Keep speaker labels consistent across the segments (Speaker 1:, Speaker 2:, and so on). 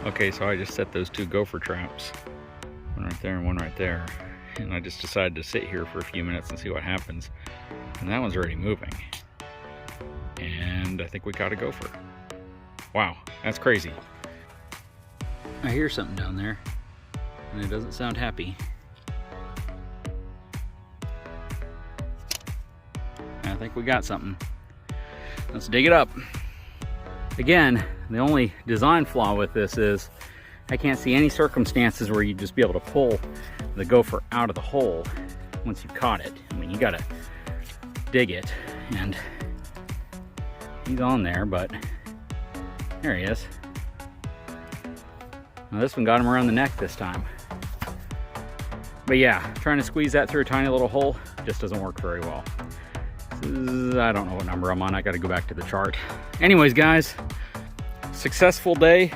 Speaker 1: Okay, so I just set those two gopher traps, one right there and one right there, and I just decided to sit here for a few minutes and see what happens. And that one's already moving, and I think we caught a gopher. Wow, that's crazy. I hear something down there, and it doesn't sound happy. I think we got something. Let's dig it up. Again, the only design flaw with this is I can't see any circumstances where you'd just be able to pull the gopher out of the hole once you've caught it. I mean, you gotta dig it, and he's on there, but there he is. Now this one got him around the neck this time. But yeah, trying to squeeze that through a tiny little hole just doesn't work very well. I don't know what number I'm on. I got to go back to the chart. Anyways, guys, successful day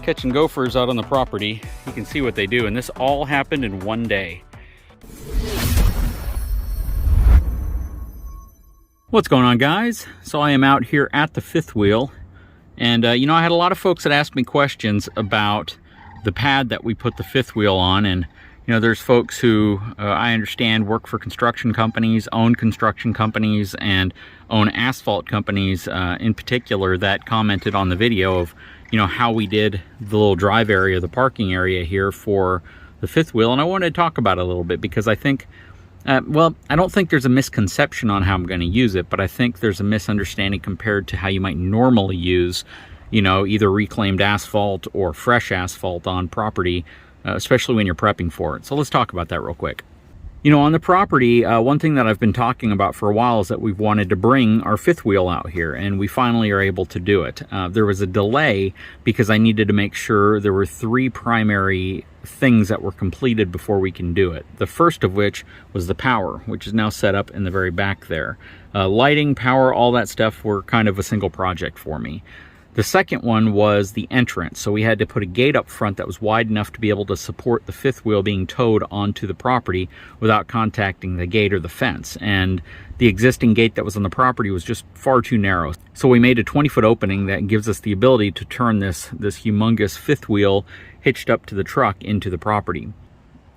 Speaker 1: catching gophers out on the property. You can see what they do, and this all happened in one day. What's going on, guys? So I am out here at the fifth wheel, and you know, I had a lot of folks that asked me questions about the pad that we put the fifth wheel on, and you know, there's folks who I understand work for construction companies, own construction companies, and own asphalt companies in particular that commented on the video of, you know, how we did the little drive area, the parking area here for the fifth wheel. And I wanted to talk about it a little bit because I think, well, I don't think there's a misconception on how I'm going to use it, but I think there's a misunderstanding compared to how you might normally use, you know, either reclaimed asphalt or fresh asphalt on property, especially when you're prepping for it. So let's talk about that real quick. You know, on the property, one thing that I've been talking about for a while is that we've wanted to bring our fifth wheel out here, and we finally are able to do it. There was a delay because I needed to make sure there were three primary things that were completed before we can do it. The first of which was the power, which is now set up in the very back there. Lighting, power, all that stuff were kind of a single project for me. The second one was the entrance. So we had to put a gate up front that was wide enough to be able to support the fifth wheel being towed onto the property without contacting the gate or the fence. And the existing gate that was on the property was just far too narrow. So we made a 20-foot opening that gives us the ability to turn this humongous fifth wheel hitched up to the truck into the property.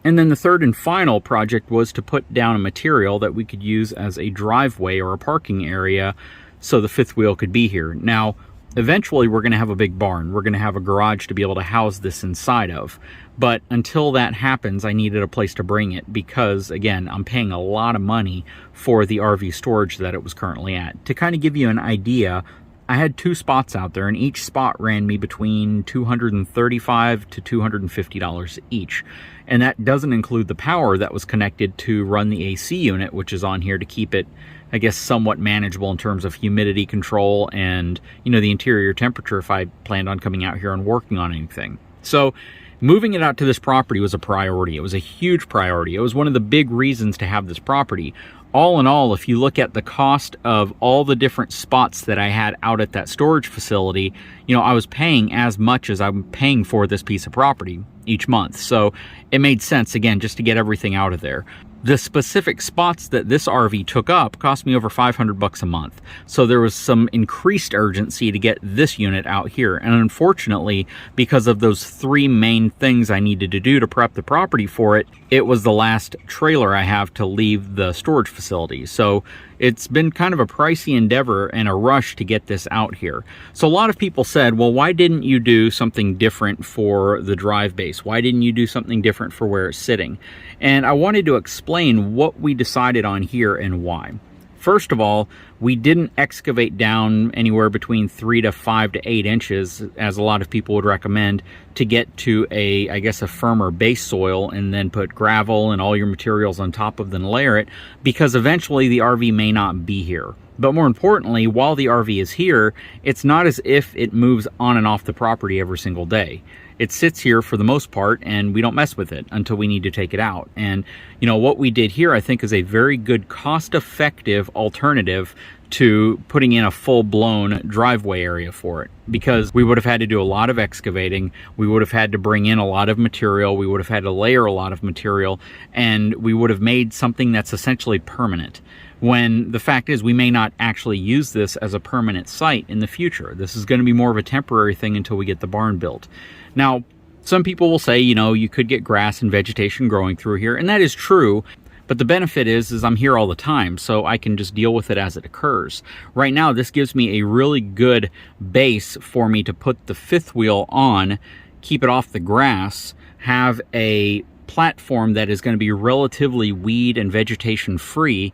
Speaker 1: And then the third and final project was to put down a material that we could use as a driveway or a parking area so the fifth wheel could be here. Now, eventually, we're going to have a big barn. We're going to have a garage to be able to house this inside of. But until that happens, I needed a place to bring it because, again, I'm paying a lot of money for the RV storage that it was currently at. To kind of give you an idea, I had two spots out there, and each spot ran me between $235 to $250 each. And that doesn't include the power that was connected to run the AC unit, which is on here to keep it, I guess, somewhat manageable in terms of humidity control and, you know, the interior temperature if I planned on coming out here and working on anything. So moving it out to this property was a priority. It was a huge priority. It was one of the big reasons to have this property. All in all, if you look at the cost of all the different spots that I had out at that storage facility, you know, I was paying as much as I'm paying for this piece of property each month. So it made sense, again, just to get everything out of there. The specific spots that this RV took up cost me over $500 a month. So there was some increased urgency to get this unit out here. And unfortunately, because of those three main things I needed to do to prep the property for it, it was the last trailer I have to leave the storage facility. So it's been kind of a pricey endeavor and a rush to get this out here. So a lot of people said, well, why didn't you do something different for the drive base? Why didn't you do something different for where it's sitting? And I wanted to explain what we decided on here and why. First of all, we didn't excavate down anywhere between 3 to 5 to 8 inches, as a lot of people would recommend, to get to a, I guess, a firmer base soil and then put gravel and all your materials on top of them and layer it, because eventually the RV may not be here. But more importantly, while the RV is here, it's not as if it moves on and off the property every single day. It sits here for the most part, and we don't mess with it until we need to take it out. And, you know, what we did here, I think, is a very good cost-effective alternative to putting in a full-blown driveway area for it, because we would have had to do a lot of excavating, we would have had to bring in a lot of material, we would have had to layer a lot of material, and we would have made something that's essentially permanent. when the fact is we may not actually use this as a permanent site in the future. This is going to be more of a temporary thing until we get the barn built. Now, some people will say, you know, you could get grass and vegetation growing through here, and that is true. But the benefit is I'm here all the time, so I can just deal with it as it occurs. Right now, this gives me a really good base for me to put the fifth wheel on, keep it off the grass, have a platform that is going to be relatively weed and vegetation free.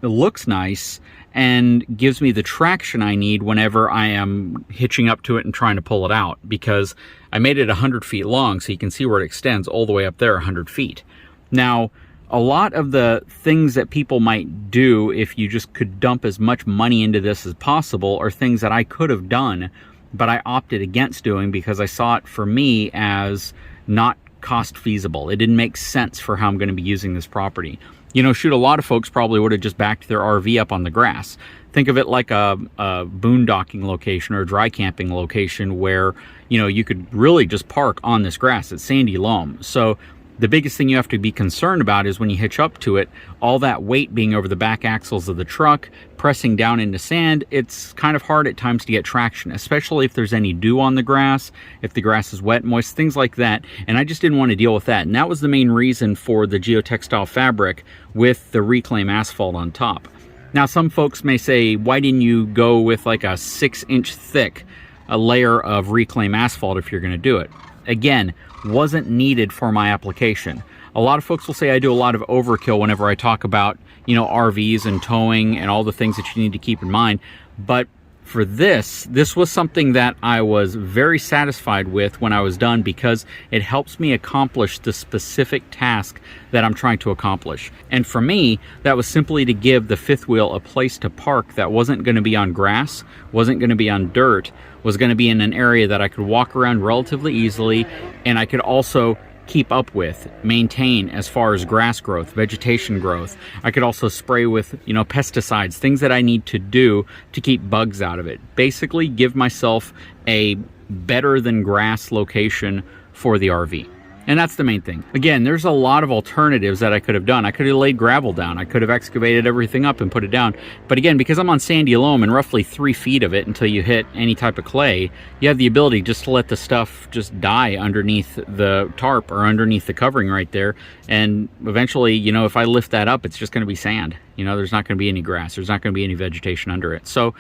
Speaker 1: It looks nice and gives me the traction I need whenever I am hitching up to it and trying to pull it out, because I made it 100 feet long, so you can see where it extends all the way up there 100 feet. Now, a lot of the things that people might do if you just could dump as much money into this as possible are things that I could have done, but I opted against doing because I saw it for me as not cost feasible. It didn't make sense for how I'm going to be using this property. You know, shoot, a lot of folks probably would have just backed their RV up on the grass. Think of it like a boondocking location or a dry camping location where, you know, you could really just park on this grass. It's sandy loam. So the biggest thing you have to be concerned about is when you hitch up to it, all that weight being over the back axles of the truck, pressing down into sand, it's kind of hard at times to get traction, especially if there's any dew on the grass, if the grass is wet, moist, things like that. And I just didn't want to deal with that. And that was the main reason for the geotextile fabric with the reclaim asphalt on top. Now, some folks may say, why didn't you go with like a 6-inch thick layer of reclaim asphalt if you're going to do it? Again, wasn't needed for my application. A lot of folks will say I do a lot of overkill whenever I talk about, you know, RVs and towing and all the things that you need to keep in mind. But for this was something that I was very satisfied with when I was done, because it helps me accomplish the specific task that I'm trying to accomplish. And for me, that was simply to give the fifth wheel a place to park that wasn't going to be on grass, wasn't going to be on dirt, was going to be in an area that I could walk around relatively easily, and I could also keep up with, maintain as far as grass growth, vegetation growth. I could also spray with, you know, pesticides, things that I need to do to keep bugs out of it. Basically give myself a better than grass location for the RV. And that's the main thing. Again, there's a lot of alternatives that I could have done. I could have laid gravel down. I could have excavated everything up and put it down. But again, because I'm on sandy loam and roughly 3 feet of it until you hit any type of clay, you have the ability just to let the stuff just die underneath the tarp or underneath the covering right there. And eventually, you know, if I lift that up, it's just going to be sand. You know, there's not going to be any grass. There's not going to be any vegetation under it. So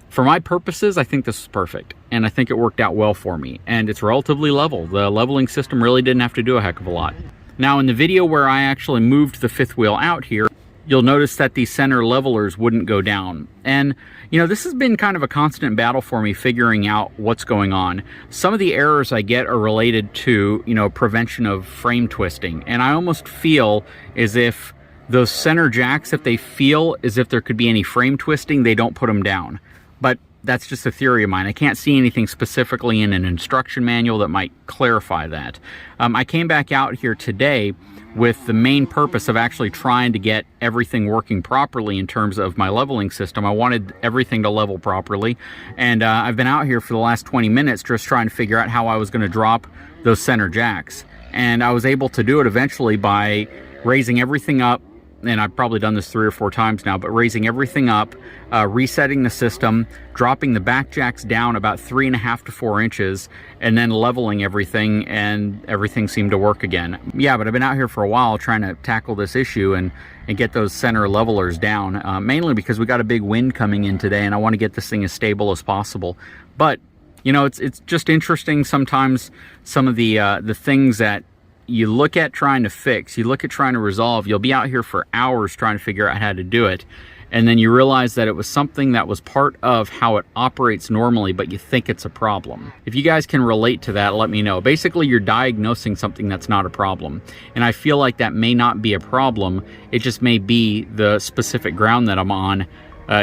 Speaker 1: for my purposes, I think this is perfect, and I think it worked out well for me, and it's relatively level. The leveling system really didn't have to do a heck of a lot. Now, in the video where I actually moved the fifth wheel out here, you'll notice that the center levelers wouldn't go down. And, you know, this has been kind of a constant battle for me figuring out what's going on. Some of the errors I get are related to, you know, prevention of frame twisting, and I almost feel as if those center jacks, if they feel as if there could be any frame twisting, they don't put them down. But that's just a theory of mine. I can't see anything specifically in an instruction manual that might clarify that. I came back out here today with the main purpose of actually trying to get everything working properly in terms of my leveling system. I wanted everything to level properly. And I've been out here for the last 20 minutes just trying to figure out how I was going to drop those center jacks. And I was able to do it eventually by raising everything up. And I've probably done this 3 or 4 times now, but raising everything up, resetting the system, dropping the back jacks down about 3.5 to 4 inches, and then leveling everything, and everything seemed to work again. Yeah, but I've been out here for a while trying to tackle this issue and get those center levelers down, mainly because we got a big wind coming in today, and I want to get this thing as stable as possible. But, you know, it's just interesting sometimes some of the things that you look at trying to fix, you look at trying to resolve, you'll be out here for hours trying to figure out how to do it, and then you realize that it was something that was part of how it operates normally, but you think it's a problem. If you guys can relate to that, let me know. Basically, you're diagnosing something that's not a problem, and I feel like that may not be a problem, it just may be the specific ground that I'm on.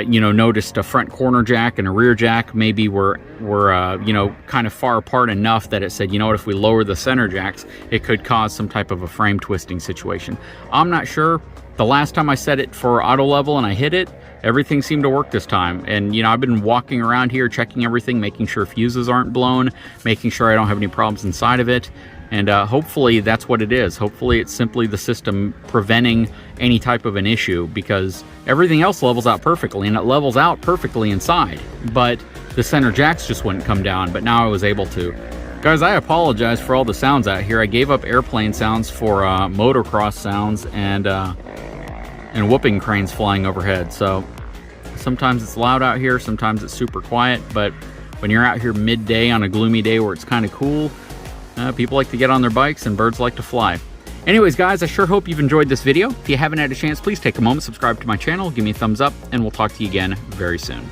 Speaker 1: You know, noticed a front corner jack and a rear jack maybe were you know, kind of far apart enough that it said, you know what, if we lower the center jacks, it could cause some type of a frame twisting situation. I'm not sure. The last time I set it for auto level and I hit it, everything seemed to work this time. And, you know, I've been walking around here checking everything, making sure fuses aren't blown, making sure I don't have any problems inside of it. And hopefully that's what it is. Hopefully it's simply the system preventing any type of an issue, because everything else levels out perfectly, and it levels out perfectly inside. But the center jacks just wouldn't come down, but now I was able to. Guys, I apologize for all the sounds out here. I gave up airplane sounds for motocross sounds and whooping cranes flying overhead. So sometimes it's loud out here, sometimes it's super quiet, but when you're out here midday on a gloomy day where it's kind of cool, people like to get on their bikes and birds like to fly. Anyways, guys, I sure hope you've enjoyed this video. If you haven't had a chance, please take a moment, subscribe to my channel, give me a thumbs up, and we'll talk to you again very soon.